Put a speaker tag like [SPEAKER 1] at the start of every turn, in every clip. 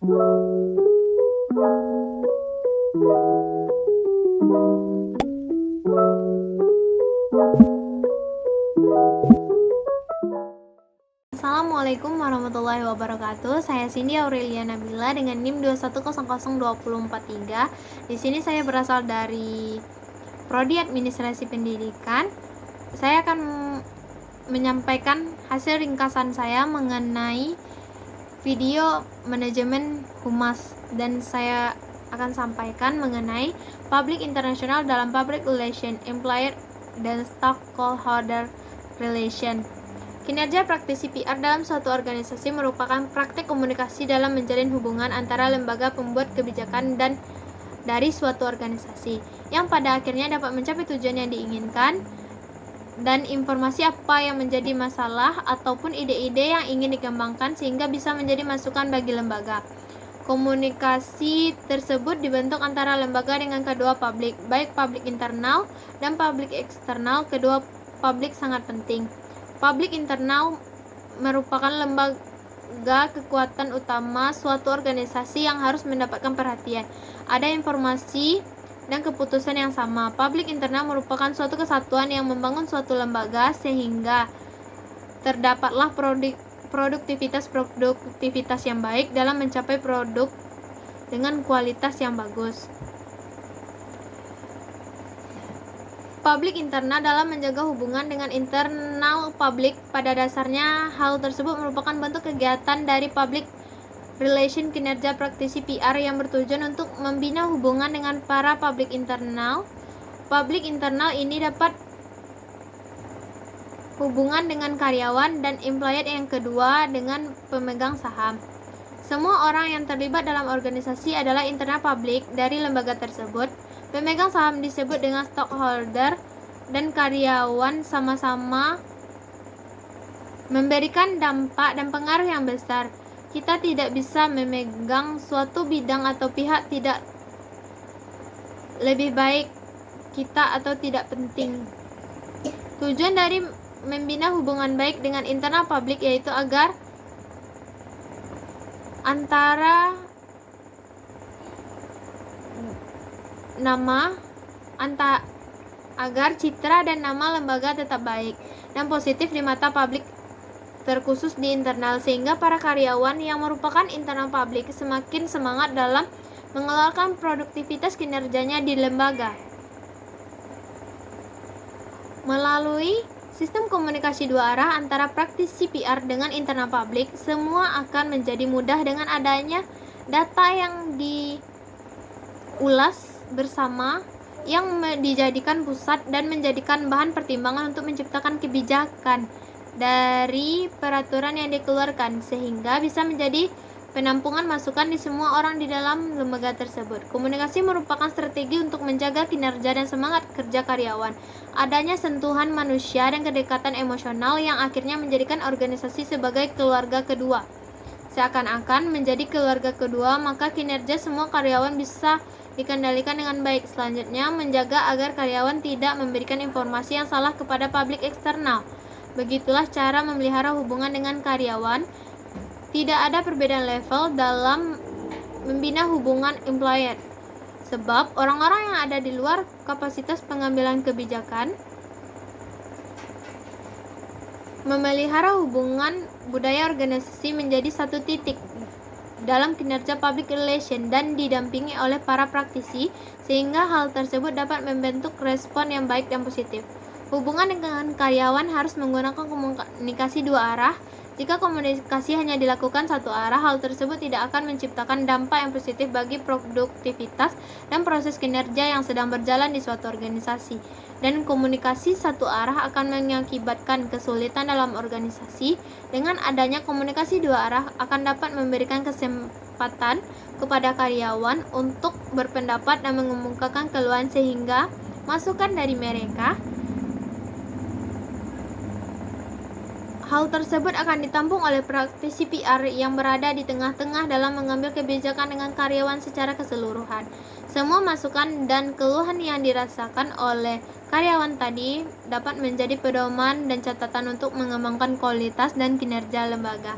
[SPEAKER 1] Assalamualaikum warahmatullahi wabarakatuh. Saya Cindy Aurelia Nabila dengan NIM 2100243. Di sini saya berasal dari Prodi Administrasi Pendidikan. Saya akan menyampaikan hasil ringkasan saya mengenai video manajemen humas, dan saya akan sampaikan mengenai public international dalam public relation, employer dan stakeholder relation. Kinerja praktisi PR dalam suatu organisasi merupakan praktik komunikasi dalam menjalin hubungan antara lembaga pembuat kebijakan dan dari suatu organisasi, yang pada akhirnya dapat mencapai tujuan yang diinginkan, dan informasi apa yang menjadi masalah ataupun ide-ide yang ingin dikembangkan sehingga bisa menjadi masukan bagi lembaga. Komunikasi tersebut dibentuk antara lembaga dengan kedua publik, baik publik internal dan publik eksternal. Kedua publik sangat penting. Publik internal merupakan lembaga kekuatan utama suatu organisasi yang harus mendapatkan perhatian. Ada informasi dan keputusan yang sama. Publik internal merupakan suatu kesatuan yang membangun suatu lembaga sehingga terdapatlah produktivitas yang baik dalam mencapai produk dengan kualitas yang bagus. Publik internal dalam menjaga hubungan dengan internal publik. Pada dasarnya, hal tersebut merupakan bentuk kegiatan dari public relation kinerja praktisi PR yang bertujuan untuk membina hubungan dengan para publik internal. Publik internal ini dapat hubungan dengan karyawan dan employer, yang kedua dengan pemegang saham. Semua orang yang terlibat dalam organisasi adalah internal publik dari lembaga tersebut. Pemegang saham disebut dengan stockholder, dan karyawan sama-sama memberikan dampak dan pengaruh yang besar. Kita tidak bisa memegang suatu bidang atau pihak tidak lebih baik kita atau tidak penting. Tujuan dari membina hubungan baik dengan internal publik yaitu agar agar citra dan nama lembaga tetap baik dan positif di mata publik, terkhusus di internal, sehingga para karyawan yang merupakan internal publik semakin semangat dalam mengeluarkan produktivitas kinerjanya di lembaga. Melalui sistem komunikasi dua arah antara praktisi PR dengan internal publik, semua akan menjadi mudah dengan adanya data yang diulas bersama, yang dijadikan pusat dan menjadikan bahan pertimbangan untuk menciptakan kebijakan dari peraturan yang dikeluarkan, sehingga bisa menjadi penampungan masukan di semua orang di dalam lembaga tersebut. Komunikasi merupakan strategi untuk menjaga kinerja dan semangat kerja karyawan. Adanya sentuhan manusia dan kedekatan emosional yang akhirnya menjadikan organisasi sebagai keluarga kedua. Seakan-akan menjadi keluarga kedua, maka kinerja semua karyawan bisa dikendalikan dengan baik. Selanjutnya, menjaga agar karyawan tidak memberikan informasi yang salah kepada publik eksternal. Begitulah cara memelihara hubungan dengan karyawan. Tidak ada perbedaan level dalam membina hubungan employer, sebab orang-orang yang ada di luar kapasitas pengambilan kebijakan. Memelihara hubungan budaya organisasi menjadi satu titik dalam kinerja public relation dan didampingi oleh para praktisi, sehingga hal tersebut dapat membentuk respon yang baik dan positif. Hubungan dengan karyawan harus menggunakan komunikasi dua arah. Jika komunikasi hanya dilakukan satu arah, hal tersebut tidak akan menciptakan dampak yang positif bagi produktivitas dan proses kinerja yang sedang berjalan di suatu organisasi. Dan komunikasi satu arah akan mengakibatkan kesulitan dalam organisasi. Dengan adanya komunikasi dua arah akan dapat memberikan kesempatan kepada karyawan untuk berpendapat dan mengemukakan keluhan, sehingga masukan dari mereka. Hal tersebut akan ditampung oleh praktisi PR yang berada di tengah-tengah dalam mengambil kebijakan dengan karyawan secara keseluruhan. Semua masukan dan keluhan yang dirasakan oleh karyawan tadi dapat menjadi pedoman dan catatan untuk mengembangkan kualitas dan kinerja lembaga.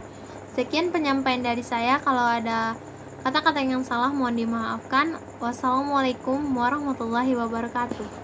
[SPEAKER 1] Sekian penyampaian dari saya. Kalau ada Kata-kata yang salah mohon dimaafkan. Wassalamualaikum warahmatullahi wabarakatuh.